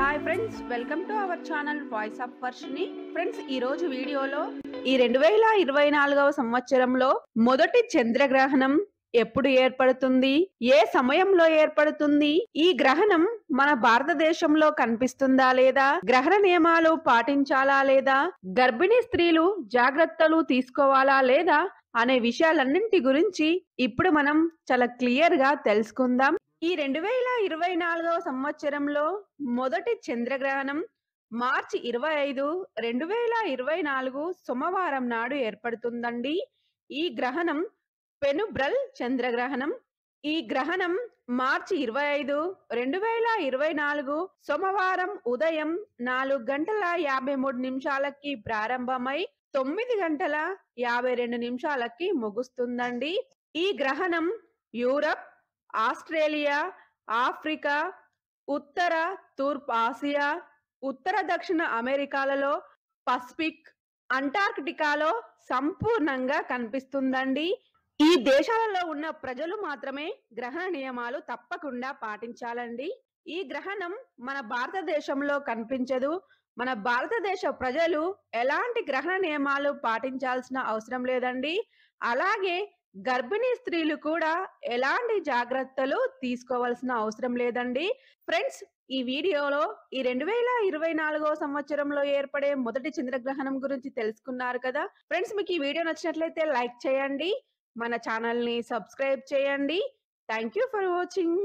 Hi friends, welcome to our channel voice of Varshini. Friends, ఈ రోజు వీడియోలో ఈ 2024వ సంవత్సరంలో మొదటి చంద్రగ్రహణం ఎప్పుడు ఏర్పడుతుంది, ఏ సమయంలో ఏర్పడుతుంది, ఈ గ్రహణం మన భారతదేశంలో కనిపిస్తుందా లేదా, గ్రహణ నియమాలు పాటించాలా లేదా, గర్భిణీ స్త్రీలు జాగ్రత్తలు తీసుకోవాలా లేదా అనే విషయాలన్నింటి గురించి ఇప్పుడు మనం చాలా క్లియర్ గా తెలుసుకుందాం. ఈ 2024వ సంవత్సరంలో మొదటి చంద్రగ్రహణం మార్చి 25, 2024 సోమవారం నాడు ఏర్పడుతుందండి. ఈ గ్రహణం పెనుబ్రల్ చంద్రగ్రహణం. ఈ గ్రహణం మార్చి 25, 2024 సోమవారం ఉదయం 4 గంటల 53 నిమిషాలకి ప్రారంభమై 9 గంటల 52 నిమిషాలకి ముగుస్తుందండి. ఈ గ్రహణం యూరప్, ఆస్ట్రేలియా, ఆఫ్రికా, ఉత్తర తూర్పు ఆసియా, ఉత్తర దక్షిణ అమెరికాలలో, పసిఫిక్, అంటార్కిటికాలో సంపూర్ణంగా కనిపిస్తుందండి. ఈ దేశాలలో ఉన్న ప్రజలు మాత్రమే గ్రహణ నియమాలు తప్పకుండా పాటించాలండి. ఈ గ్రహణం మన భారతదేశంలో కనిపించదు. మన భారతదేశ ప్రజలు ఎలాంటి గ్రహణ నియమాలు పాటించాల్సిన అవసరం లేదండి. అలాగే గర్భిణీ స్త్రీలు కూడా ఎలాంటి జాగ్రత్తలు తీసుకోవాల్సిన అవసరం లేదండి. ఫ్రెండ్స్, ఈ వీడియోలో ఈ 2024వ సంవత్సరంలో ఏర్పడే మొదటి చంద్రగ్రహణం గురించి తెలుసుకున్నారు కదా. ఫ్రెండ్స్, మీకు ఈ వీడియో నచ్చినట్లయితే లైక్ చేయండి, మన ఛానల్ ని సబ్స్క్రైబ్ చేయండి. Thank you for watching.